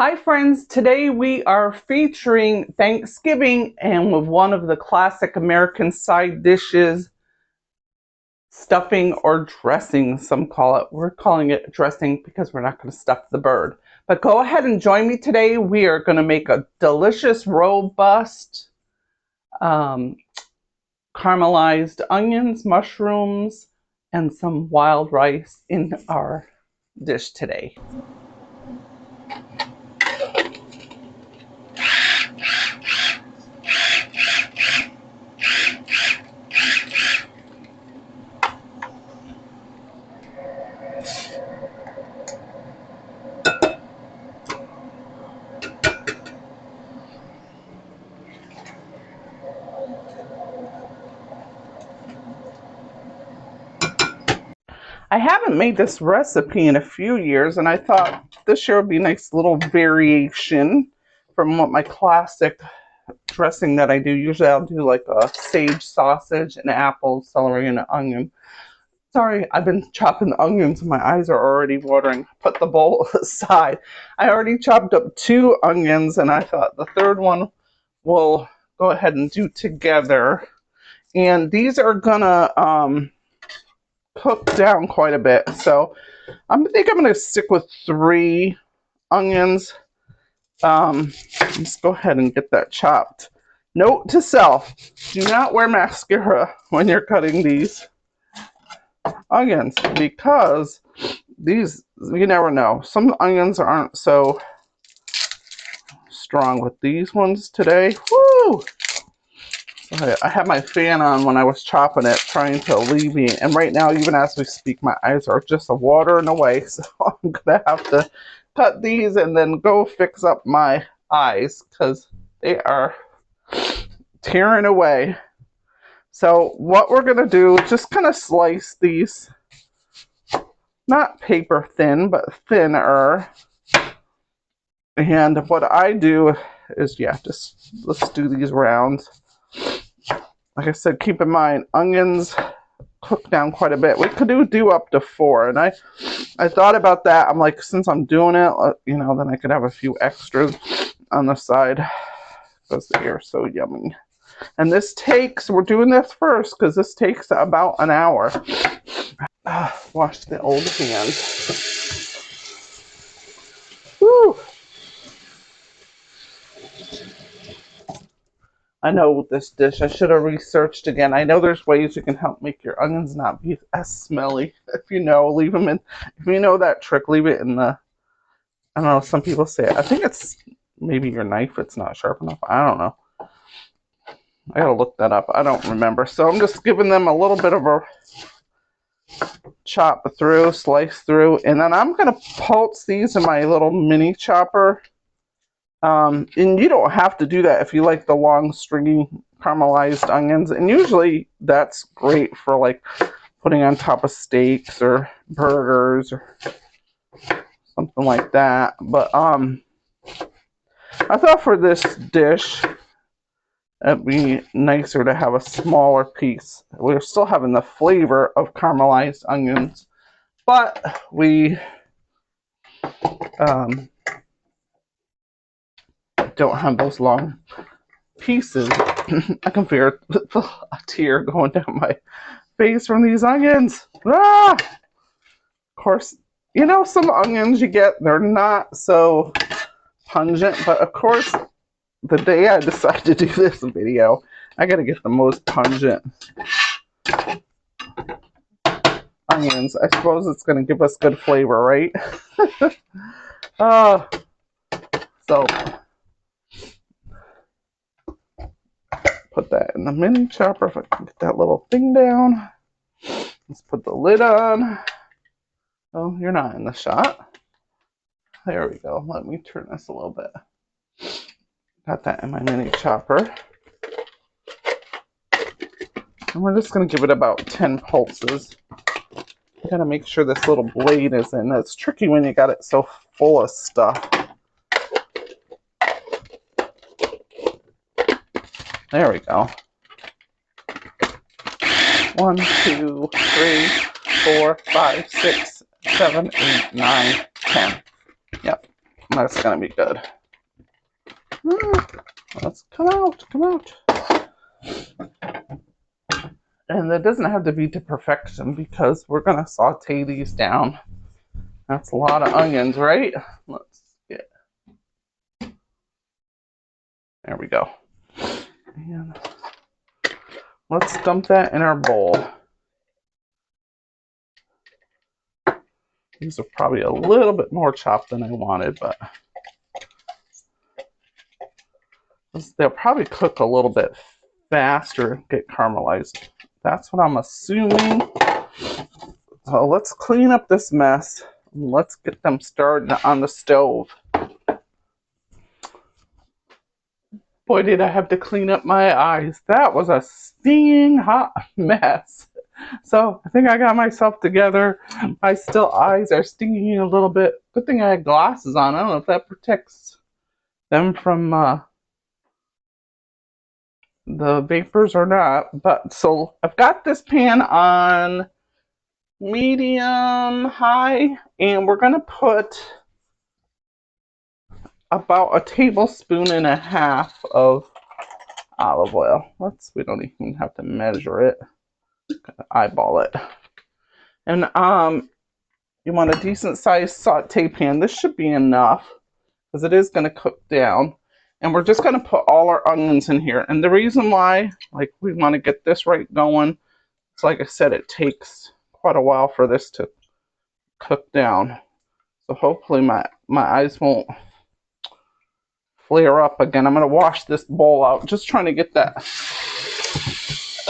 Hi friends, today we are featuring Thanksgiving and with one of the classic American side dishes, stuffing or dressing, some call it. We're calling it dressing because we're not going to stuff the bird. But go ahead and join me today. We are going to make a delicious, robust, um, caramelized onions, mushrooms, and some wild rice in our dish today. I haven't made this recipe in a few years, and I thought this year would be a nice little variation from what my classic dressing that I do. Usually I'll do like a sage sausage, an apple, celery, and an onion. Sorry, I've been chopping the onions and my eyes are already watering. Put the bowl aside. I already chopped up 2 onions, and I thought the third one we'll go ahead and do together. And these are gonna cooked down quite a bit. So I think I'm going to stick with 3 onions. Let's go ahead and get that chopped. Note to self, do not wear mascara when you're cutting these onions because these, you never know. Some onions aren't so strong with these ones today. Woo! I had my fan on when I was chopping it, trying to alleviate. And right now, even as we speak, my eyes are just watering away. So I'm going to have to cut these and then go fix up my eyes because they are tearing away. So what we're going to do is just kind of slice these, not paper thin, but thinner. And what I do is, just let's do these rounds. Like I said, keep in mind, onions cook down quite a bit. We could do up to 4. And I thought about that. I'm like, since I'm doing it, then I could have a few extras on the side because they are so yummy. And we're doing this first because this takes about an hour. Wash the old hands. Woo! I know this dish, I should have researched again. I know there's ways you can help make your onions not be as smelly. If you know, leave them in. If you know that trick, leave it in the, I don't know, some people say it. I think it's maybe your knife, it's not sharp enough. I don't know. I gotta look that up. I don't remember. So I'm just giving them a little bit of a chop through, slice through, and then I'm gonna pulse these in my little mini chopper. And you don't have to do that if you like the long, stringy, caramelized onions. And usually that's great for like putting on top of steaks or burgers or something like that. But I thought for this dish, it'd be nicer to have a smaller piece. We're still having the flavor of caramelized onions, but we don't have those long pieces. I can feel a tear going down my face from these onions. Ah! Of course, some onions you get, they're not so pungent, but of course, the day I decide to do this video, I gotta get the most pungent onions. I suppose it's gonna give us good flavor, right? So put that in the mini chopper if I can get that little thing down. Let's put the lid on. Oh, you're not in the shot. There we go. Let me turn this a little bit. Got that in my mini chopper. And we're just going to give it about 10 pulses. You got to make sure this little blade is in. It's tricky when you got it so full of stuff. There we go. 1, 2, 3, 4, 5, 6, 7, 8, 9, 10. Yep. That's gonna be good. Let's come out, come out. And it doesn't have to be to perfection because we're gonna saute these down. That's a lot of onions, right? Let's get, there we go. And let's dump that in our bowl. These are probably a little bit more chopped than I wanted, but they'll probably cook a little bit faster, get caramelized. That's what I'm assuming. So let's clean up this mess. Let's get them started on the stove. Boy, did I have to clean up my eyes. That was a stinging hot mess. So I think I got myself together. My eyes are stinging a little bit. Good thing I had glasses on. I don't know if that protects them from the vapors or not. But so I've got this pan on medium high, and we're gonna put about a tablespoon and a half of olive oil. We don't even have to measure it. Eyeball it. And you want a decent sized saute pan. This should be enough because it is going to cook down. And we're just going to put all our onions in here. And the reason why, like, we want to get this right going, it's like I said, it takes quite a while for this to cook down. So hopefully my eyes won't flare up again. I'm going to wash this bowl out, just trying to get that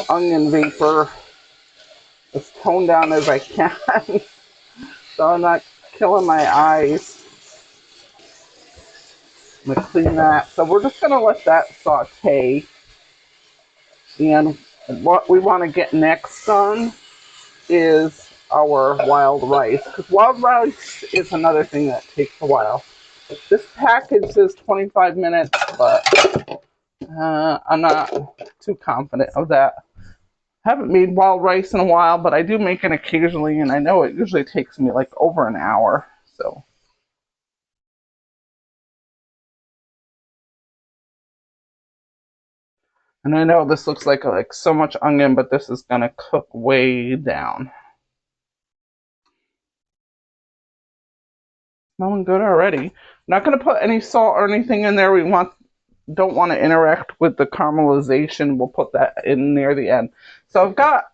onion vapor as toned down as I can. So I'm not killing my eyes. I'm going to clean that. So we're just going to let that saute. And what we want to get next done is our wild rice. Because wild rice is another thing that takes a while. This package says 25 minutes, but I'm not too confident of that. I haven't made wild rice in a while, but I do make it occasionally, and I know it usually takes me like over an hour. So. And I know this looks like so much onion, but this is going to cook way down. Smelling good already. I'm not going to put any salt or anything in there. Don't want to interact with the caramelization. We'll put that in near the end. So I've got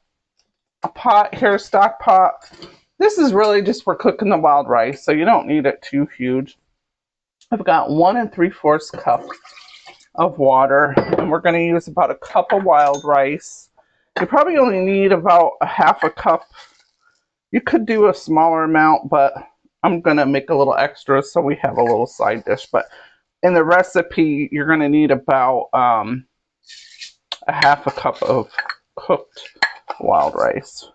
a pot here, a stock pot. This is really just for cooking the wild rice, so you don't need it too huge. I've got 1 3/4 cup of water, and we're going to use about a cup of wild rice. You probably only need about a half a cup. You could do a smaller amount, but I'm going to make a little extra so we have a little side dish. But in the recipe, you're going to need about a half a cup of cooked wild rice.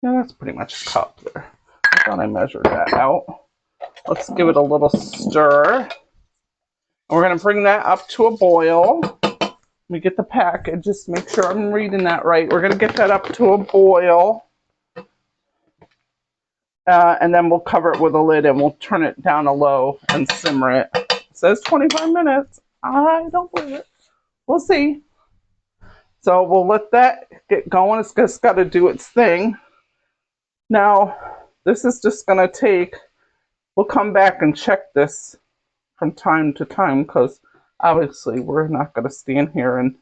Yeah, that's pretty much a cup there. I thought I measured that out. Let's give it a little stir. We're going to bring that up to a boil. Let me get the package, just make sure I'm reading that right. We're going to get that up to a boil. And then we'll cover it with a lid and we'll turn it down to low and simmer it. It says 25 minutes. I don't believe it. We'll see. So we'll let that get going. It's just got to do its thing. Now, this is just going to take, we'll come back and check this from time to time because obviously we're not going to stand here and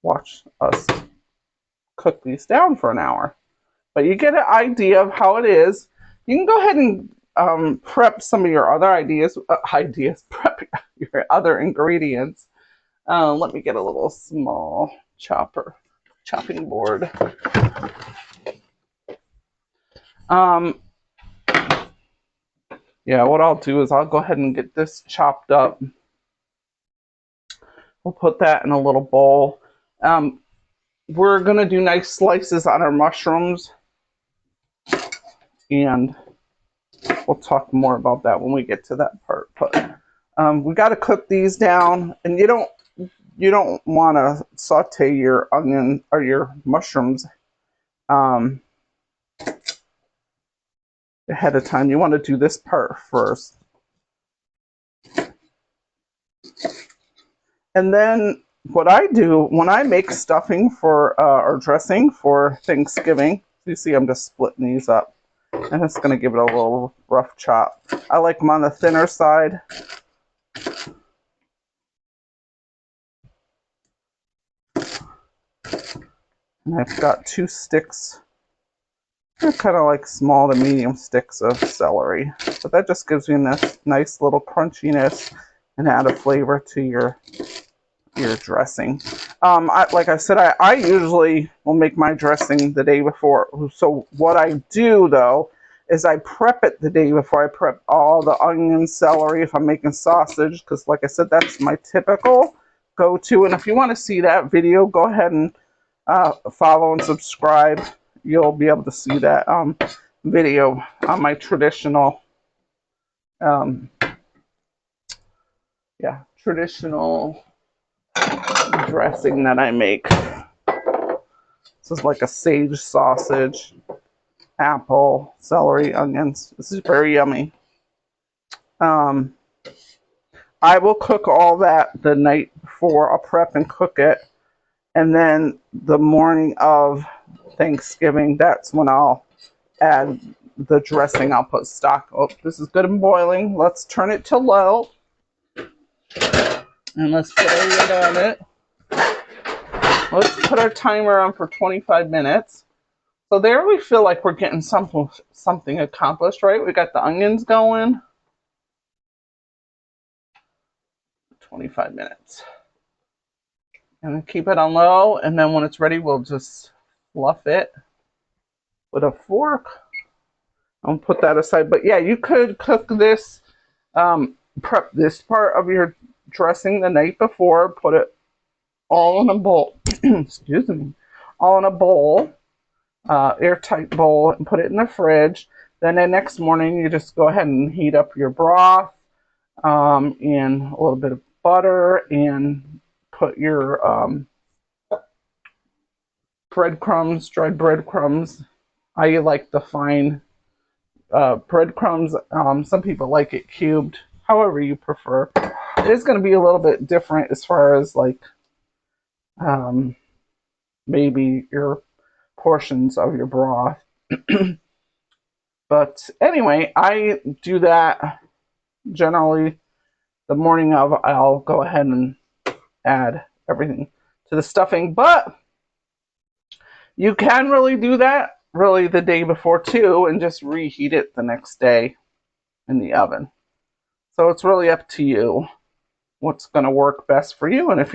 watch us cook these down for an hour. But you get an idea of how it is. You can go ahead and prep some of your other prep your other ingredients. Let me get a little small chopping board. Yeah, what I'll do is I'll go ahead and get this chopped up. We'll put that in a little bowl. We're going to do nice slices on our mushrooms. And we'll talk more about that when we get to that part. But we got to cook these down. And you don't want to saute your onion or your mushrooms ahead of time. You want to do this part first. And then what I do when I make stuffing for or dressing for Thanksgiving, you see I'm just splitting these up. I'm just going to give it a little rough chop. I like them on the thinner side. And I've got 2 sticks. They're kind of like small to medium sticks of celery. But that just gives you a nice little crunchiness and add a flavor to your dressing. Like I said, I usually will make my dressing the day before. So what I do, though, is I prep it the day before. I prep all the onions, celery, if I'm making sausage, because like I said, that's my typical go-to. And if you want to see that video, go ahead and follow and subscribe. You'll be able to see that video on my traditional, traditional dressing that I make. This is like a sage sausage, apple, celery, onions. This is very yummy. I will cook all that the night before. I'll prep and cook it. And then the morning of Thanksgiving, that's when I'll add the dressing. I'll put stock. Oh, this is good and boiling. Let's turn it to low. And let's put a lid on it. Let's put our timer on for 25 minutes. So there we feel like we're getting something accomplished, right? We got the onions going. 25 minutes. And keep it on low, and then when it's ready, we'll just fluff it with a fork. I'll put that aside. But yeah, you could cook this, prep this part of your dressing the night before, put it all in a bowl, excuse me, all in a bowl, airtight bowl, and put it in the fridge. Then the next morning, you just go ahead and heat up your broth and a little bit of butter, and put your breadcrumbs, dried breadcrumbs. I like the fine breadcrumbs. Some people like it cubed, however you prefer. It is going to be a little bit different as far as like maybe your portions of your broth. But anyway, I do that generally the morning of. I'll go ahead and add everything to the stuffing, but you can really do that really the day before too, and just reheat it the next day in the oven. So it's really up to you what's going to work best for you. And if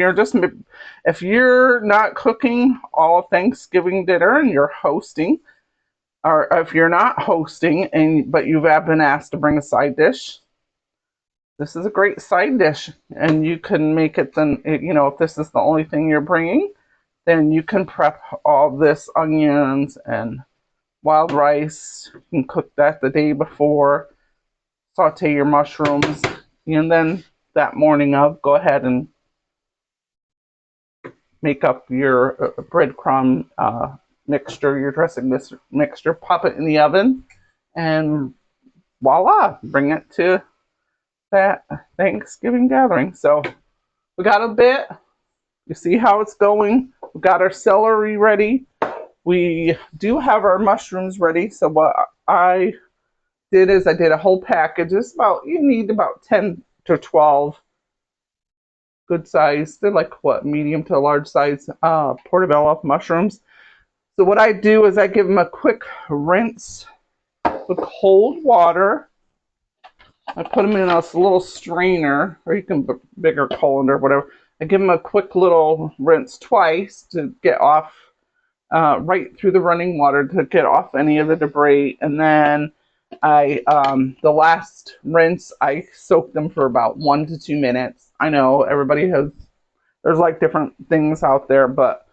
you're not cooking all of Thanksgiving dinner and you're hosting, or if you're not hosting but you've been asked to bring a side dish, this is a great side dish. And you can make it then, if this is the only thing you're bringing, then you can prep all this onions and wild rice. You can cook that the day before, saute your mushrooms, and then that morning of, go ahead and make up your breadcrumb mixture, your dressing mixture, pop it in the oven, and voila, bring it to that Thanksgiving gathering. So we got a bit. You see how it's going. We got our celery ready. We do have our mushrooms ready. So what I did is I did a whole package. You need about 10 to 12 good size. They're like medium to large size portobello mushrooms. So what I do is I give them a quick rinse with cold water. I put them in a little strainer, or you can bigger colander, whatever. I give them a quick little rinse twice to get off, right through the running water to get off any of the debris. And then the last rinse, I soak them for about 1 to 2 minutes. I know there's like different things out there, but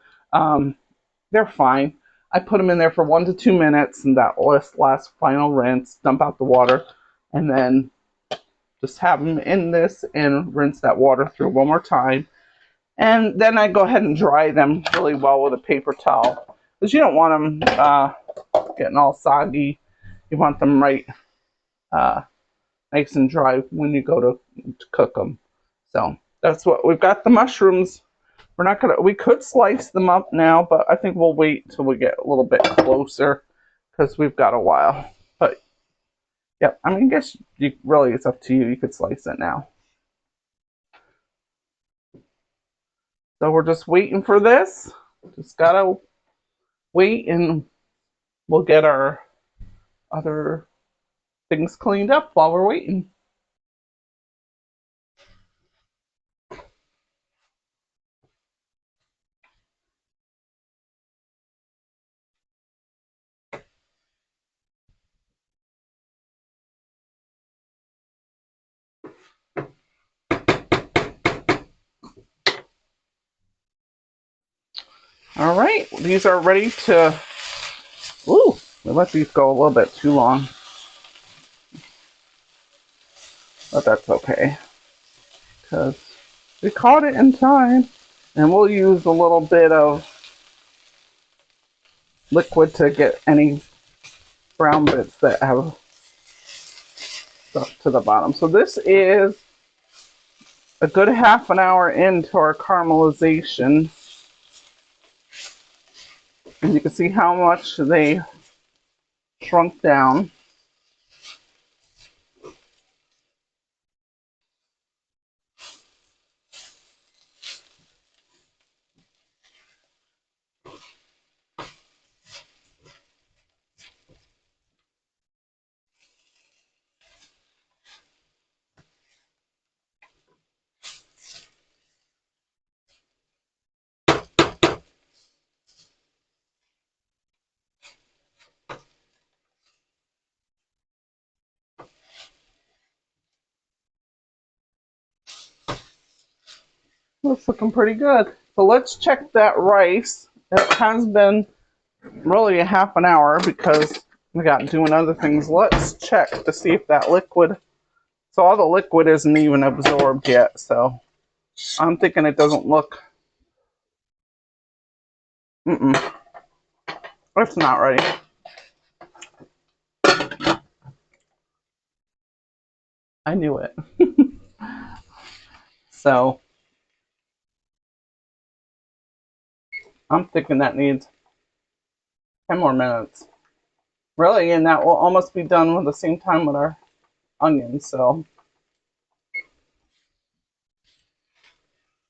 they're fine. I put them in there for 1 to 2 minutes, and that last final rinse, dump out the water, and then just have them in this and rinse that water through one more time. And then I go ahead and dry them really well with a paper towel, because you don't want them getting all soggy. You want them right nice and dry when you go to cook them. So that's what we've got. The mushrooms. We're not gonna. We could slice them up now, but I think we'll wait till we get a little bit closer because we've got a while. But yeah, I mean, I guess you really it's up to you. You could slice it now. So we're just waiting for this. Just gotta wait, and we'll get our other things cleaned up while we're waiting. All right, these are ready to. Ooh, we let these go a little bit too long, but that's okay because we caught it in time. And we'll use a little bit of liquid to get any brown bits that have stuck to the bottom. So this is a good half an hour into our caramelization. And you can see how much they shrunk down. Looks looking pretty good. So let's check that rice. It has been really a half an hour because we got doing other things. Let's check to see if that liquid, so all the liquid isn't even absorbed yet. So I'm thinking it doesn't look, it's not ready. I knew it. So I'm thinking that needs 10 more minutes. Really, and that will almost be done with the same time with our onions. So,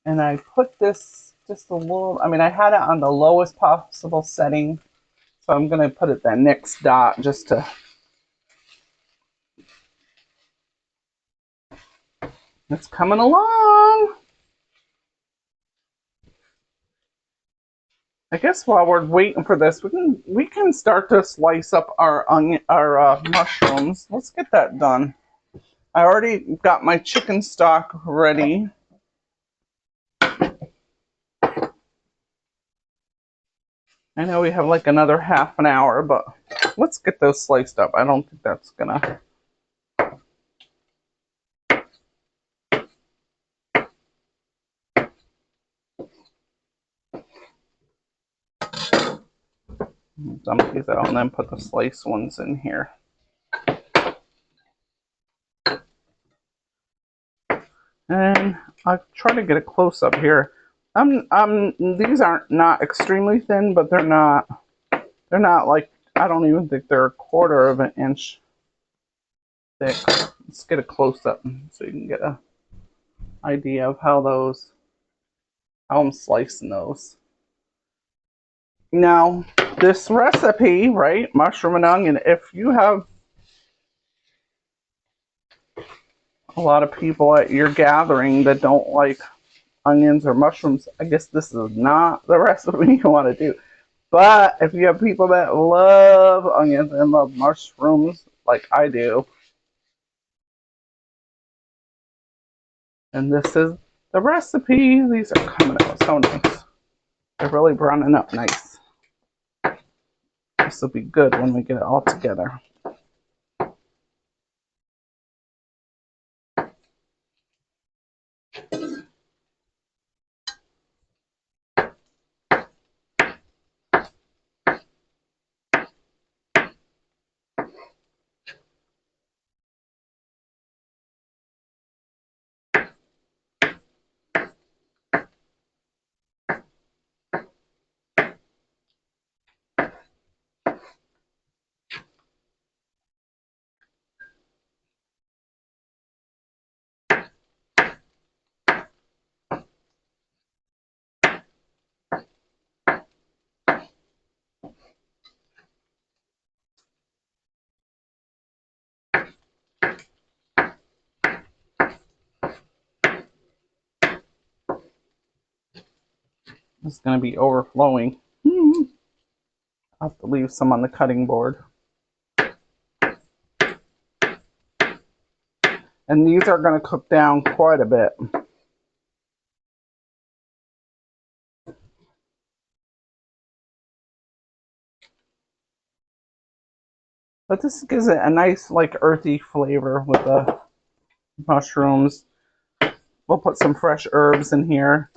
and I put this just a little, I mean, I had it on the lowest possible setting. So I'm going to put it that next dot just to, it's coming along. I guess while we're waiting for this, we can start to slice up our mushrooms. Let's get that done. I already got my chicken stock ready. I know we have like another half an hour, but let's get those sliced up. I don't think that's gonna. Dump these out and then put the sliced ones in here. And I'll try to get a close up here. These aren't not extremely thin, but they're not like, I don't even think they're a quarter of an inch thick. Let's get a close up so you can get a idea of how I'm slicing those. Now, this recipe, right, mushroom and onion, if you have a lot of people at your gathering that don't like onions or mushrooms, I guess this is not the recipe you want to do. But if you have people that love onions and love mushrooms, like I do, and this is the recipe. These are coming out so nice. They're really browning up nice. This will be good when we get it all together. It's going to be overflowing. I'll have to leave some on the cutting board. And these are going to cook down quite a bit. But this gives it a nice, like, earthy flavor with the mushrooms. We'll put some fresh herbs in here.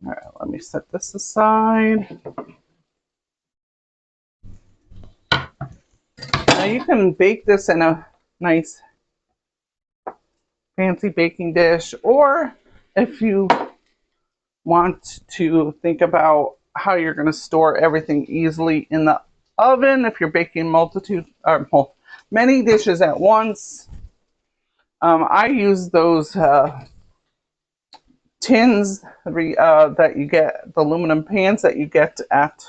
All right, let me set this aside. Now you can bake this in a nice fancy baking dish, or if you want to think about how you're going to store everything easily in the oven, if you're baking many dishes at once, I use those tins that you get, the aluminum pans that you get at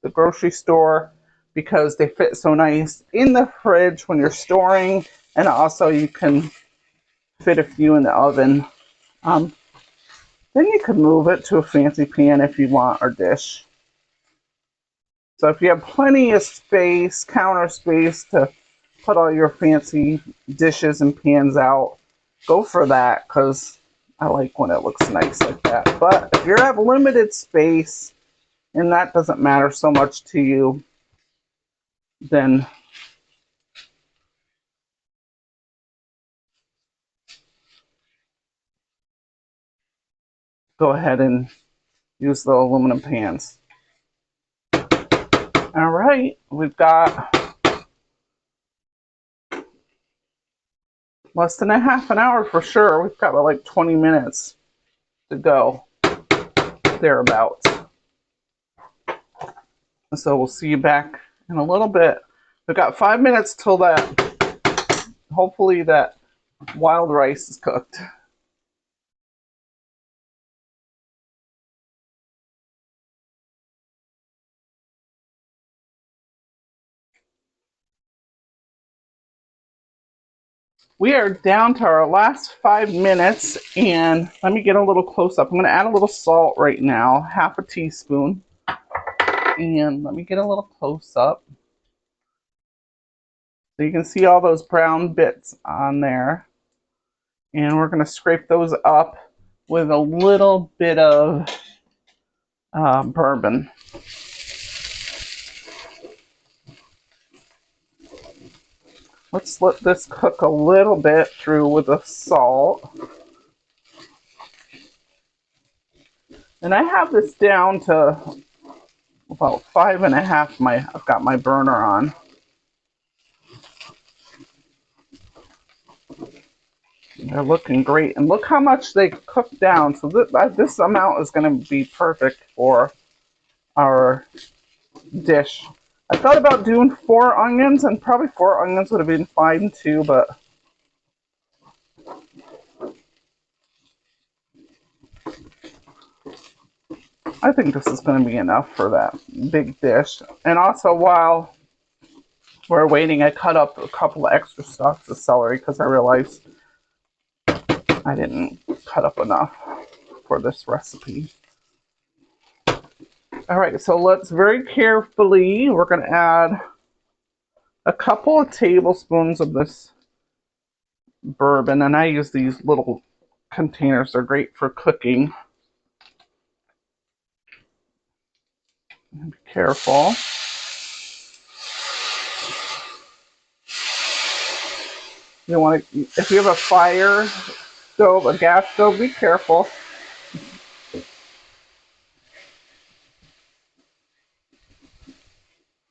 the grocery store, because they fit so nice in the fridge when you're storing, and also you can fit a few in the oven. Then you can move it to a fancy pan if you want, or dish. So if you have plenty of space, counter space, to put all your fancy dishes and pans out, go for that, because I like when it looks nice like that. But if you have limited space and that doesn't matter so much to you, then go ahead and use the aluminum pans. All right, we've got less than a half an hour for sure. We've got like 20 minutes to go, thereabouts. So we'll see you back in a little bit. We've got 5 minutes till that, hopefully that wild rice is cooked. We are down to our last 5 minutes, and let me get a little close up. I'm going to add a little salt right now, half a teaspoon. And let me get a little close up. So you can see all those brown bits on there. And we're going to scrape those up with a little bit of bourbon. Let's let this cook a little bit through with the salt. And I have this down to about 5.5. I've got my burner on. They're looking great. And look how much they cook down. So this amount is going to be perfect for our dish. I thought about doing 4 onions, and probably 4 onions would have been fine too, but I think this is going to be enough for that big dish. And also, while we're waiting, I cut up a couple of extra stalks of celery because I realized I didn't cut up enough for this recipe. All right, so let's very carefully, we're going to add a couple of tablespoons of this bourbon, and I use these little containers. They're great for cooking. Be careful. You want to, if you have a fire stove, a gas stove, be careful.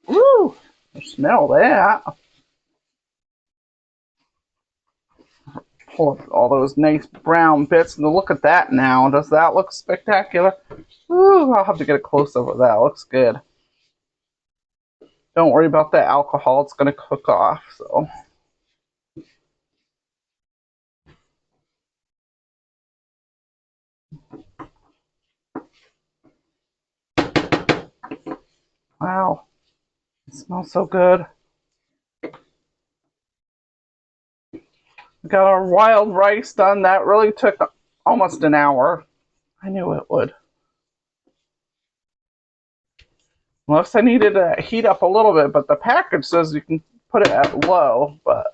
Woo! Smell that. Pull up all those nice brown bits, and look at that now. Does that look spectacular? Ooh, I'll have to get a close-up of that. It looks good. Don't worry about that alcohol. It's going to cook off. So Wow, it smells so good. We got our wild rice done. That really took almost an hour. I knew it would. Unless I needed to heat up a little bit, but the package says you can put it at low, but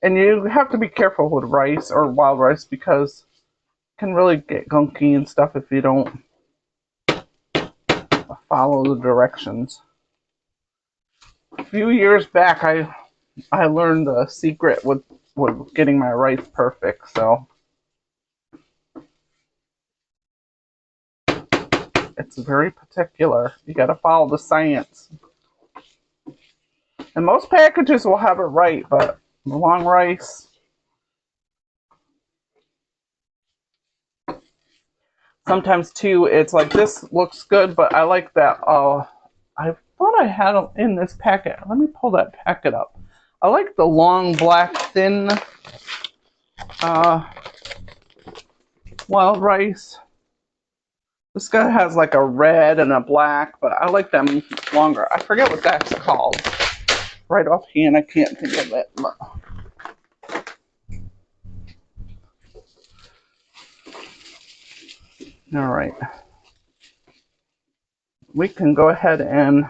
and you have to be careful with rice or wild rice because it can really get gunky and stuff if you don't follow the directions. A few years back I learned the secret with getting my rice perfect, so it's very particular. You got to follow the science. And most packages will have it right, but the long rice, sometimes too, it's like this looks good, but I like that. I thought I had them in this packet. Let me pull that packet up. I like the long, black, thin uh, wild rice. This guy has like a red and a black, but I like them longer. I forget what that's called. Right offhand, I can't think of it. But all right. We can go ahead and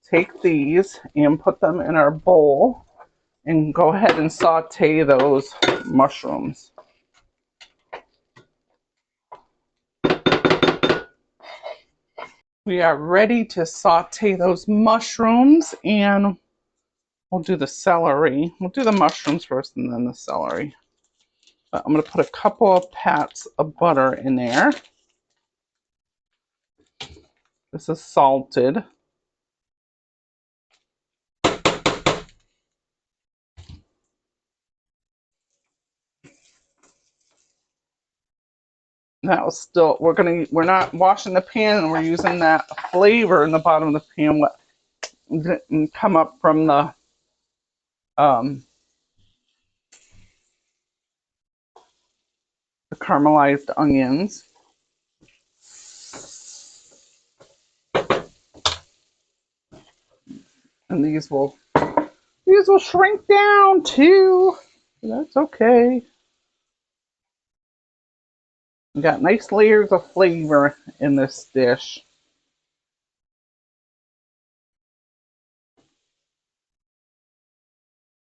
take these and put them in our bowl and go ahead and saute those mushrooms. We are ready to saute those mushrooms and we'll do the celery. We'll do the mushrooms first and then the celery. But I'm going to put a couple of pats of butter in there. This is salted. That was still, we're not washing the pan and we're using that flavor in the bottom of the pan what didn't come up from the caramelized onions. And these will shrink down too. That's okay. We got nice layers of flavor in this dish.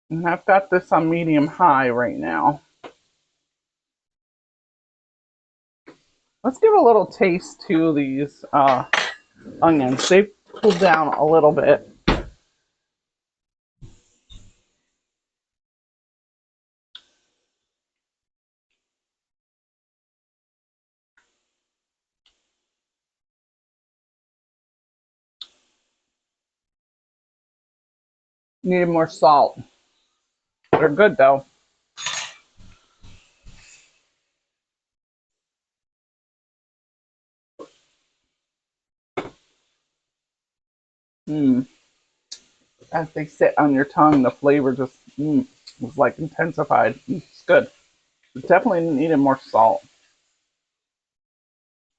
And I've got this on medium high right now. Let's give a little taste to these onions. They've cooled down a little bit. Needed more salt. They're good though. As they sit on your tongue, the flavor just was like intensified. It's good. It definitely needed more salt.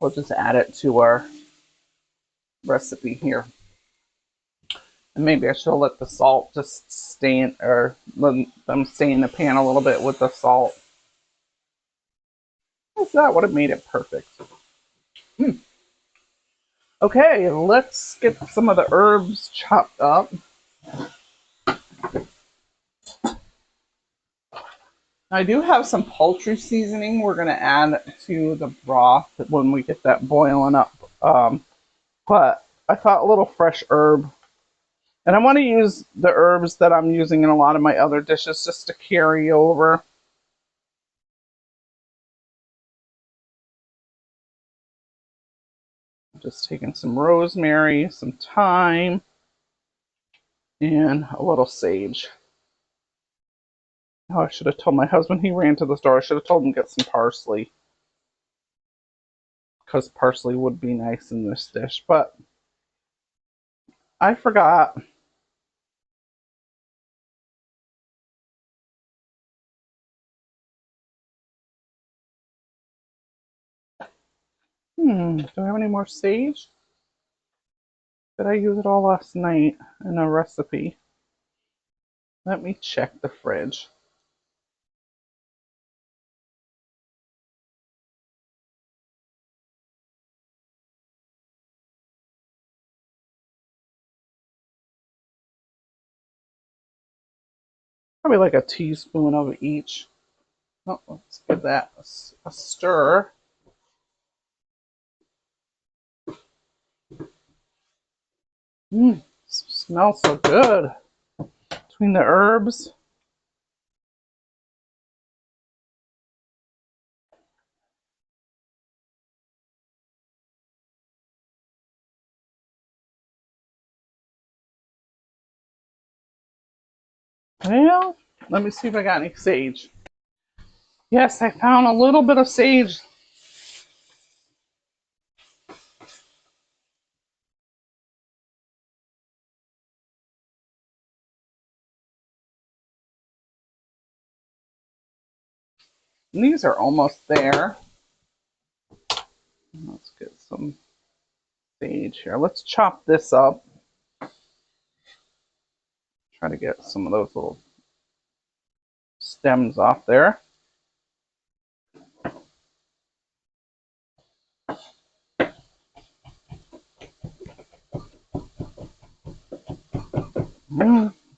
We'll just add it to our recipe here. And maybe I should let the salt just stay in, or let them stay in the pan a little bit with the salt. That would have made it perfect. Okay, let's get some of the herbs chopped up. I do have some poultry seasoning we're going to add to the broth when we get that boiling up. But I thought a little fresh herb. And I want to use the herbs that I'm using in a lot of my other dishes just to carry over. Just taking some rosemary, some thyme, and a little sage. Oh, I should have told my husband. He ran to the store. I should have told him to get some parsley. Because parsley would be nice in this dish. But I forgot. Do I have any more sage? Did I use it all last night in a recipe? Let me check the fridge. Probably like a teaspoon of each. Oh, let's give that a stir. Smells so good. Between the herbs. Well, let me see if I got any sage. Yes, I found a little bit of sage. And these are almost there. Let's get some sage here. Let's chop this up. Try to get some of those little stems off there.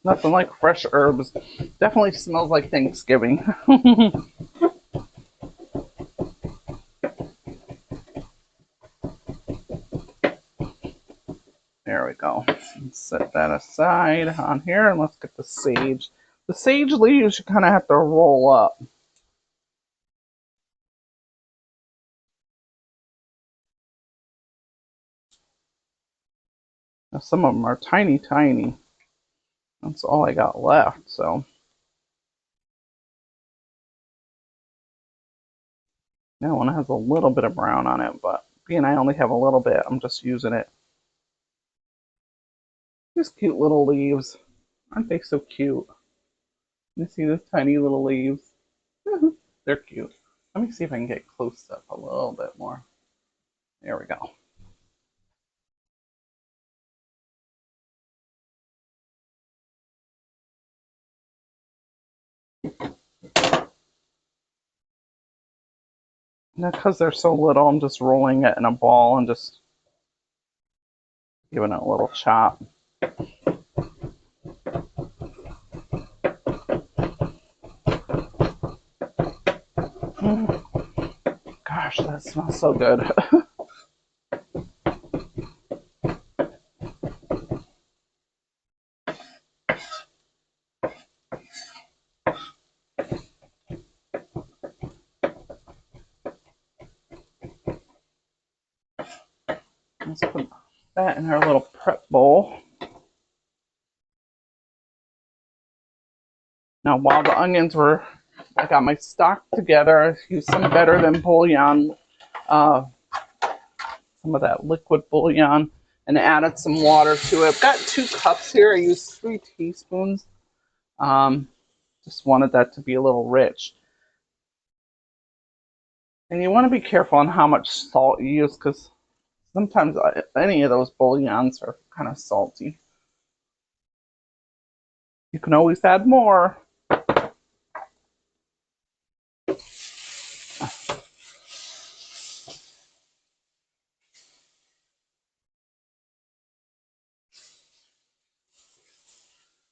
Nothing like fresh herbs. Definitely smells like Thanksgiving. There we go. Let's set that aside on here and let's get the sage. The sage leaves you kind of have to roll up. Now, some of them are tiny, tiny. That's all I got left, so. That one has a little bit of brown on it, but being I only have a little bit, I'm just using it. These cute little leaves. Aren't they so cute? You see those tiny little leaves? They're cute. Let me see if I can get close up a little bit more. There we go. Now, because they're so little, I'm just rolling it in a ball and just giving it a little chop. Gosh, that smells so good. Let's put that in our little prep bowl. Now, while the onions were, I got my stock together. I used some better than bouillon, some of that liquid bouillon, and added some water to it. I've got 2 cups here. I used 3 teaspoons. Just wanted that to be a little rich. And you want to be careful on how much salt you use because sometimes any of those bouillons are kind of salty. You can always add more.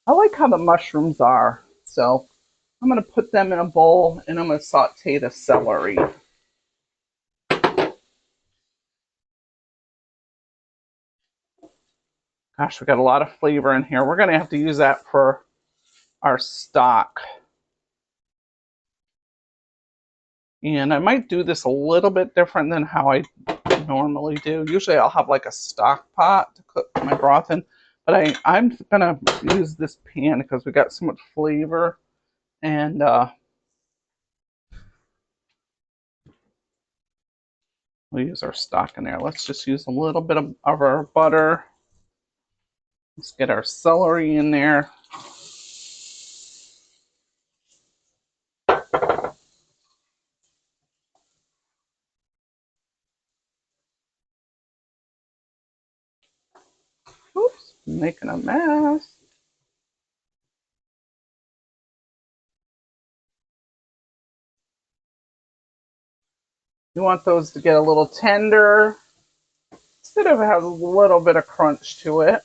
I like how the mushrooms are, so I'm going to put them in a bowl and I'm going to saute the celery. Gosh, we got a lot of flavor in here. We're going to have to use that for our stock. And I might do this a little bit different than how I normally do. Usually I'll have like a stock pot to cook my broth in. But I'm going to use this pan because we got so much flavor. And we'll use our stock in there. Let's just use a little bit of our butter. Let's get our celery in there. making a mess. You want those to get a little tender. Instead of have a little bit of crunch to it.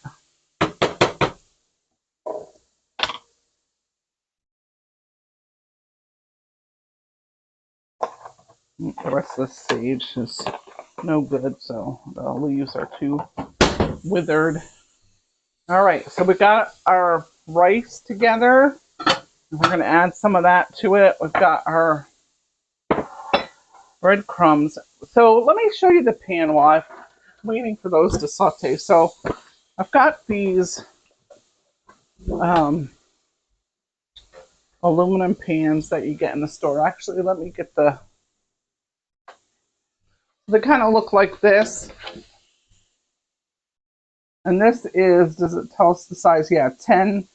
The rest of the sage is no good, so the leaves are too withered. All right, so we got our rice together. We're going to add some of that to it. We've got our breadcrumbs. So let me show you the pan while I'm waiting for those to saute. So I've got these aluminum pans that you get in the store. Actually, let me get they kind of look like this. And this is, does it tell us the size? Yeah, 10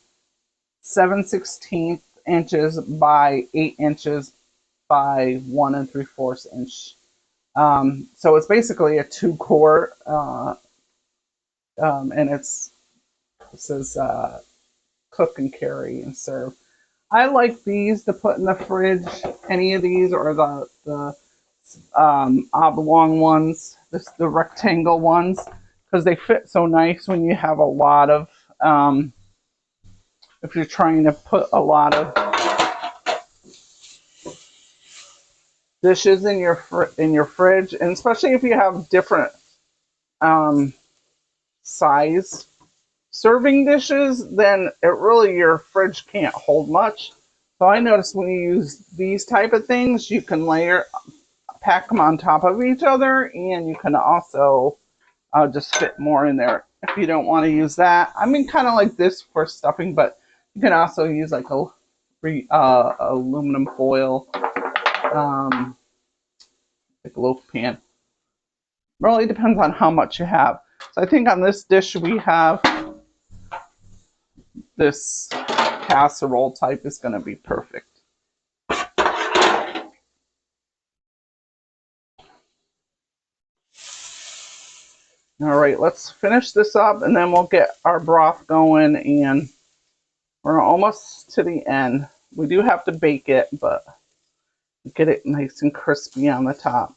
7/16 inches by 8 inches by 1 3/4 inch. So it's basically a 2-quart, and it says cook and carry and serve. I like these to put in the fridge, any of these, or the oblong ones, the rectangle ones, because they fit so nice when you have a lot of, if you're trying to put a lot of dishes in your fridge, and especially if you have different size serving dishes, then your fridge can't hold much. So I noticed when you use these type of things, you can pack them on top of each other, and you can also just fit more in there if you don't want to use that. I mean, kind of like this for stuffing, but you can also use like a aluminum foil, like a loaf pan. Really depends on how much you have. So I think on this dish we have this casserole type is going to be perfect. All right, let's finish this up and then we'll get our broth going, and we're almost to the end. We do have to bake it, but get it nice and crispy on the top.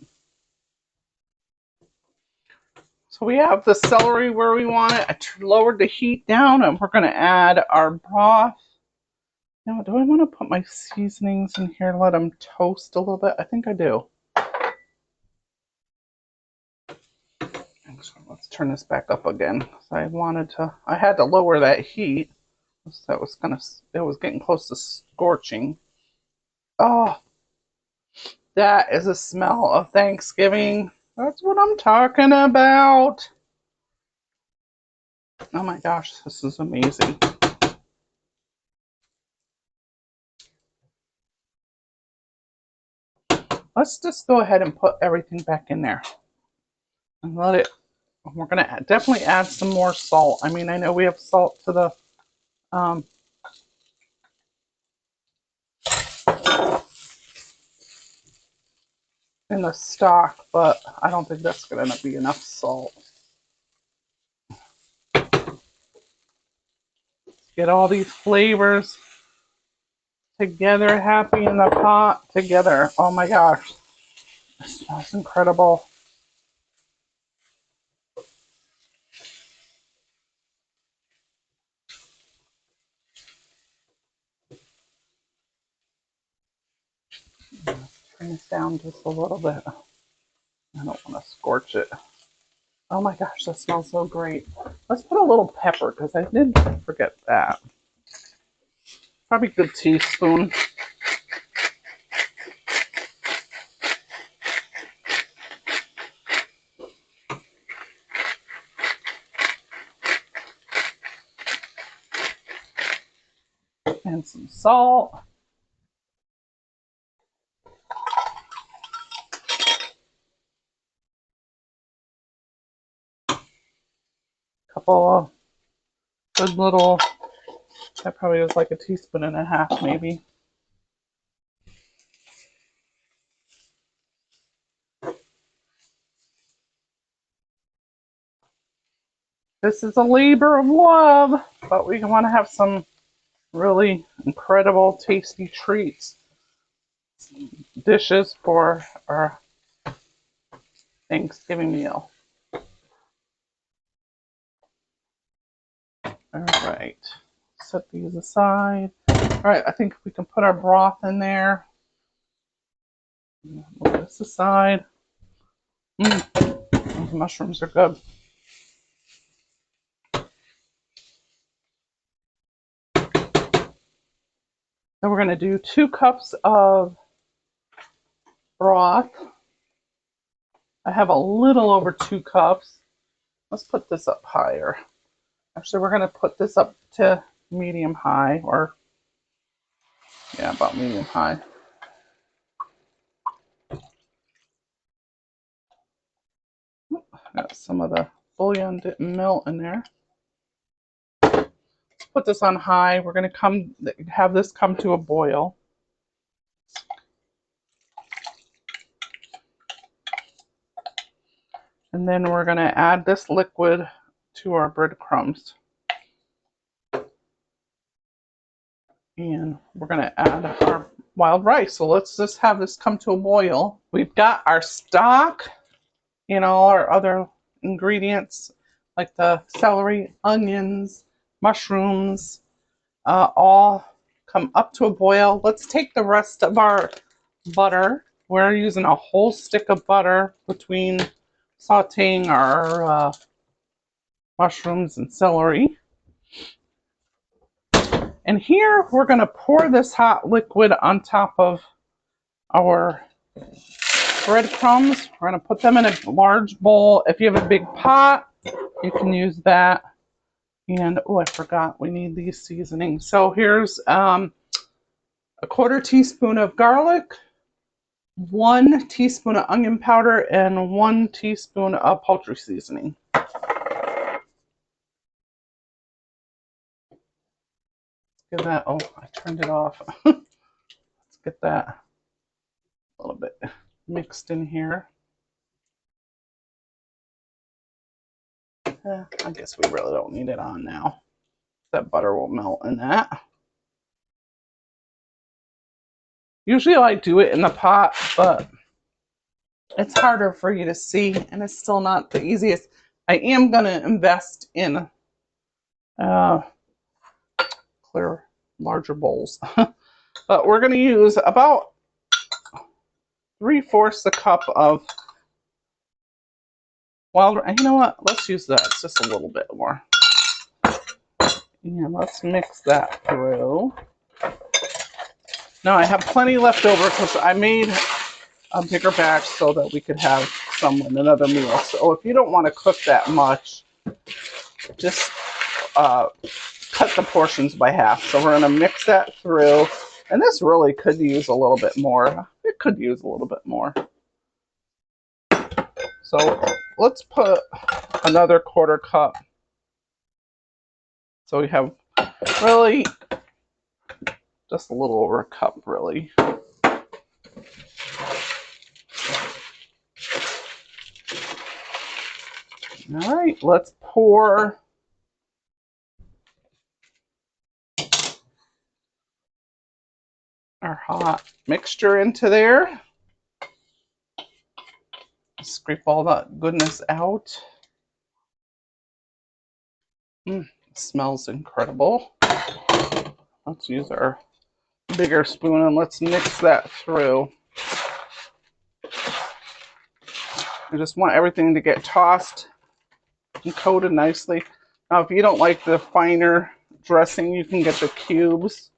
So we have the celery where we want it. I lowered the heat down, and we're going to add our broth. Now, do I want to put my seasonings in here and let them toast a little bit? I think I do. So let's turn this back up again. I had to lower that heat. So it was getting close to scorching. Oh, that is a smell of Thanksgiving. That's what I'm talking about. Oh my gosh, this is amazing. Let's just go ahead and put everything back in there and let it. We're gonna definitely add some more salt. I mean, I know we have salt to the in the stock, but I don't think that's gonna be enough salt. Get all these flavors together, happy in the pot together. Oh my gosh, it smells incredible. Turn this down just a little bit. I don't want to scorch it. Oh my gosh, that smells so great. Let's put a little pepper because I did forget that. Probably a good teaspoon. And some salt. Couple of good little, that probably was like a teaspoon and a half maybe. This is a labor of love, but we want to have some really incredible, tasty treats, dishes for our Thanksgiving meal. All right, set these aside. All right, I think we can put our broth in there. Move this aside. Those mushrooms are good. Then we're going to do 2 cups of broth. I have a little over 2 cups. Let's put this up higher. Actually, we're going to put this up to medium high, or yeah, about medium high. Got some of the bouillon didn't melt in there. Let's put this on high. We're going to have this come to a boil. And then we're going to add this liquid to our breadcrumbs. And we're going to add our wild rice. So let's just have this come to a boil. We've got our stock and all our other ingredients like the celery, onions, mushrooms, all come up to a boil. Let's take the rest of our butter. We're using a whole stick of butter between sauteing our mushrooms and celery. And here we're going to pour this hot liquid on top of our breadcrumbs. We're going to put them in a large bowl. If you have a big pot, you can use that. And oh, I forgot we need these seasonings. So here's a 1/4 teaspoon of garlic, 1 teaspoon of onion powder, and 1 teaspoon of poultry seasoning. Get that. Oh, I turned it off. Let's get that a little bit mixed in here. I guess we really don't need it on now. That butter will melt in that. Usually I do it in the pot, but it's harder for you to see, and it's still not the easiest. I am going to invest in clear, larger bowls. But we're going to use about 3/4 a cup of wild rice. You know what? Let's use that. It's just a little bit more. And let's mix that through. Now I have plenty left over because I made a bigger batch so that we could have some in another meal. So if you don't want to cook that much, just cut the portions by half. So we're going to mix that through. And this really could use a little bit more. It could use a little bit more. So let's put another 1/4 cup. So we have really just a little over a cup, really. All right, let's pour our hot mixture into there. Scrape all that goodness out. It smells incredible. Let's use our bigger spoon and let's mix that through. I just want everything to get tossed and coated nicely. Now, if you don't like the finer dressing, you can get the cubes.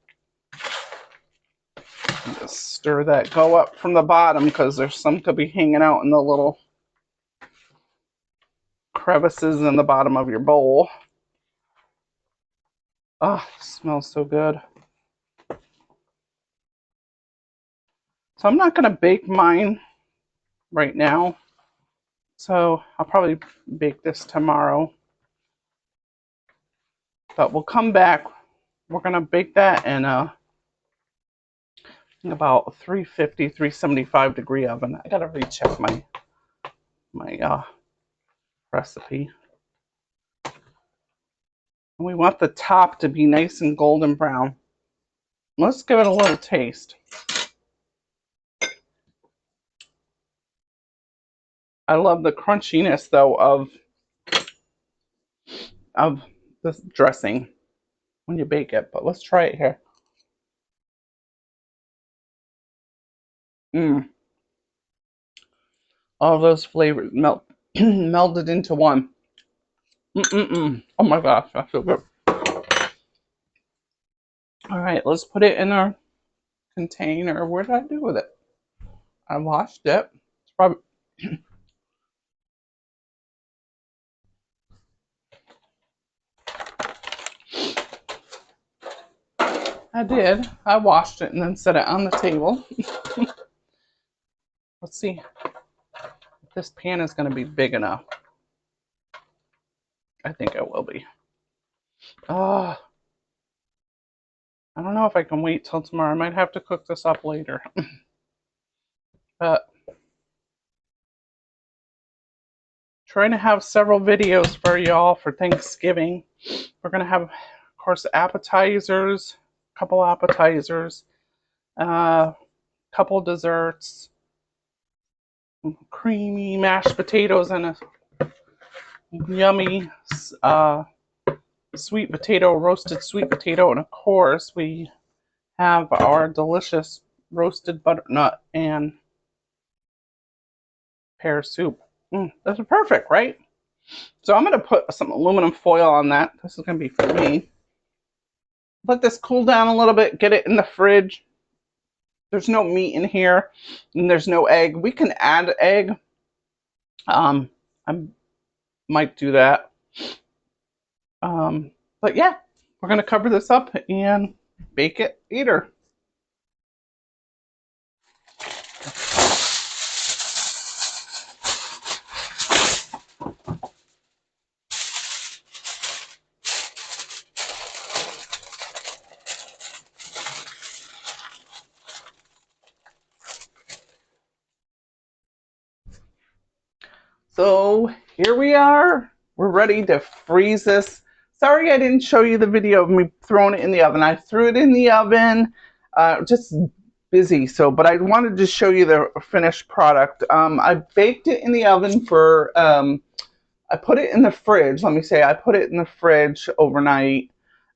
And just stir that. Go up from the bottom because there's some could be hanging out in the little crevices in the bottom of your bowl. Oh, it smells so good. So I'm not going to bake mine right now. So I'll probably bake this tomorrow. But we'll come back. We're going to bake that in about 350, 375 degree oven. I got to recheck my recipe. And we want the top to be nice and golden brown. Let's give it a little taste. I love the crunchiness though of this dressing when you bake it, but let's try it here. All those flavors melded into one. Oh my gosh, that's so good. All right, let's put it in our container. What did I do with it? I washed it. It's probably I did. I washed it and then set it on the table. Let's see if this pan is going to be big enough. I think it will be. Oh, I don't know if I can wait till tomorrow. I might have to cook this up later. But trying to have several videos for y'all for Thanksgiving. We're going to have, of course, appetizers, a couple appetizers, couple desserts, creamy mashed potatoes, and a yummy roasted sweet potato. And of course, we have our delicious roasted butternut and pear soup. That's perfect, right? So I'm going to put some aluminum foil on that. This is going to be for me. Let this cool down a little bit, get it in the fridge. There's no meat in here, and there's no egg. We can add egg. I might do that. But yeah, we're going to cover this up and bake it later. So here we are. We're ready to freeze this. Sorry I didn't show you the video of me throwing it in the oven. I threw it in the oven, just busy. But I wanted to show you the finished product. I baked it in the oven for, I put it in the fridge. Let me say, I put it in the fridge overnight.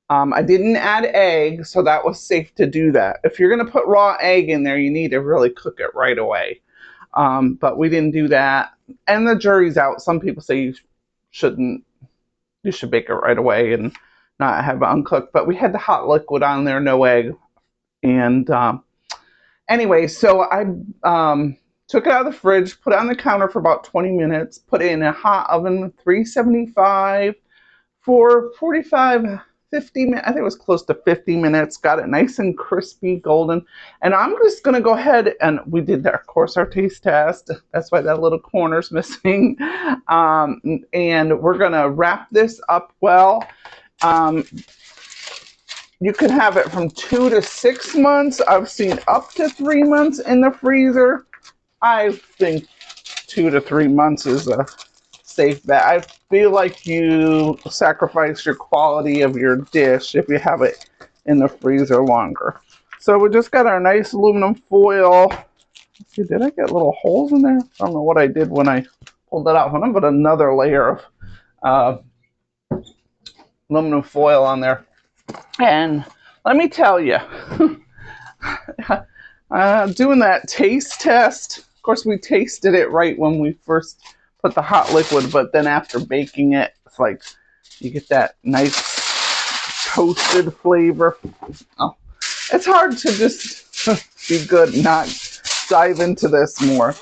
I didn't add egg, so that was safe to do that. If you're going to put raw egg in there, you need to really cook it right away. But we didn't do that. And the jury's out. Some people say you shouldn't. You should bake it right away and not have it uncooked. But we had the hot liquid on there, no egg. And anyway, so I took it out of the fridge, put it on the counter for about 20 minutes, put it in a hot oven, 375 for 45, 50 minutes. I think it was close to 50 minutes. Got it nice and crispy, golden. And I'm just going to go ahead and we did, of course, our taste test. That's why that little corner's missing. And we're going to wrap this up well. You can have it from 2 to 6 months. I've seen up to 3 months in the freezer. I think 2 to 3 months is a safe bet. I feel like you sacrifice your quality of your dish if you have it in the freezer longer. So we just got our nice aluminum foil. Let's see, did I get little holes in there? I don't know what I did when I pulled it out. I'm going to put another layer of aluminum foil on there. And let me tell you, doing that taste test, of course we tasted it right when we first put the hot liquid, but then after baking it, it's like you get that nice toasted flavor. Oh, it's hard to just be good and not dive into this more.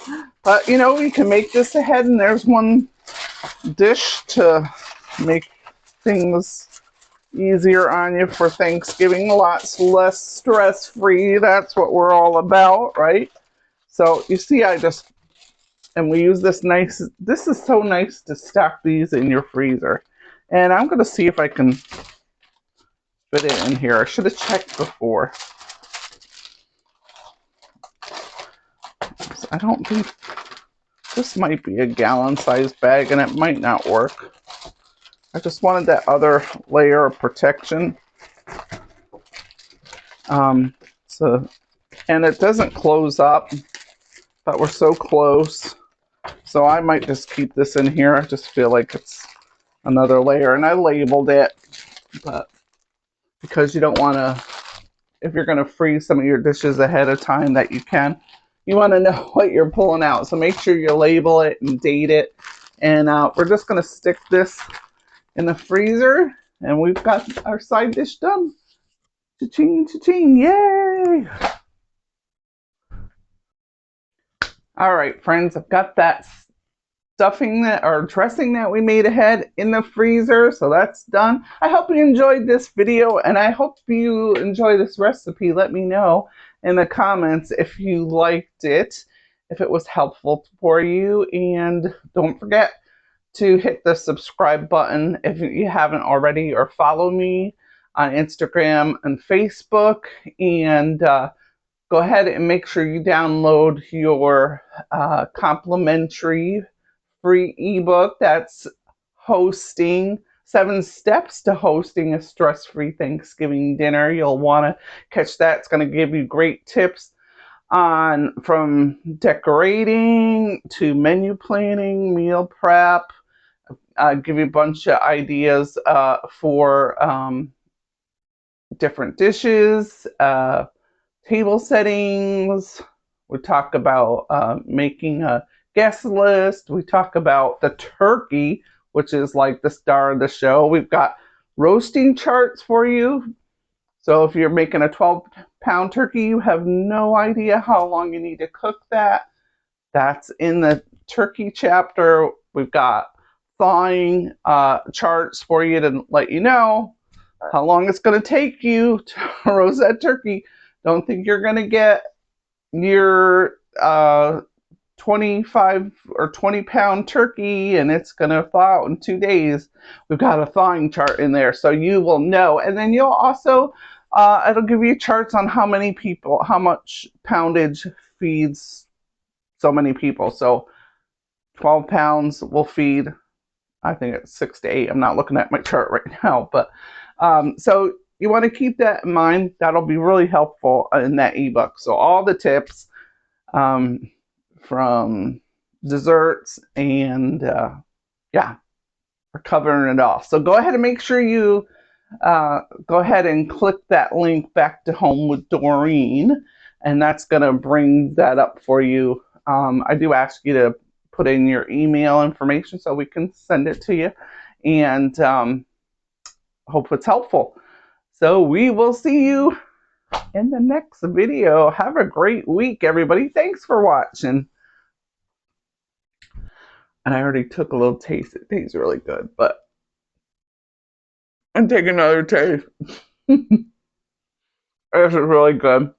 But you know, we can make this ahead, and there's one dish to make things easier on you for Thanksgiving, lots less stress-free. That's what we're all about, right? So you see, and we use this nice, this is so nice to stack these in your freezer. And I'm going to see if I can fit it in here. I should have checked before. I don't think, this might be a gallon-sized bag and it might not work. I just wanted that other layer of protection. So, and it doesn't close up, but we're so close. So I might just keep this in here. I just feel like it's another layer, and I labeled it, but because you don't want to, if you're going to freeze some of your dishes ahead of time that you can, you want to know what you're pulling out. So make sure you label it and date it. And we're just going to stick this in the freezer, and we've got our side dish done. Cha-ching, cha-ching, yay! All right, friends, I've got that stuffing that or dressing that we made ahead in the freezer, so that's done. I hope you enjoyed this video, and I hope you enjoy this recipe. Let me know in the comments if you liked it, if it was helpful for you, and don't forget to hit the subscribe button if you haven't already, or follow me on Instagram and Facebook, and go ahead and make sure you download your complimentary free ebook. That's hosting 7 steps to hosting a stress-free Thanksgiving dinner. You'll want to catch that. It's going to give you great tips on from decorating to menu planning, meal prep. Give you a bunch of ideas for different dishes, table settings. We talk about making a guest list. We talk about the turkey, which is like the star of the show. We've got roasting charts for you. So if you're making a 12-pound turkey, you have no idea how long you need to cook that. That's in the turkey chapter. We've got thawing charts for you to let you know how long it's going to take you to roast that turkey. Don't think you're going to get your 25 or 20-pound turkey and it's going to thaw out in 2 days. We've got a thawing chart in there, so you will know. And then you'll also, it'll give you charts on how many people, how much poundage feeds so many people. So 12 pounds will feed, I think it's 6 to 8. I'm not looking at my chart right now, but so you want to keep that in mind. That'll be really helpful in that ebook. So all the tips from desserts and yeah, we're covering it all. So go ahead and make sure you go ahead and click that link back to Home with Doreen, and that's going to bring that up for you. I do ask you to put in your email information so we can send it to you, and hope it's helpful. So we will see you in the next video. Have a great week, everybody. Thanks for watching. And I already took a little taste. It tastes really good, but I'm taking another taste. This is really good.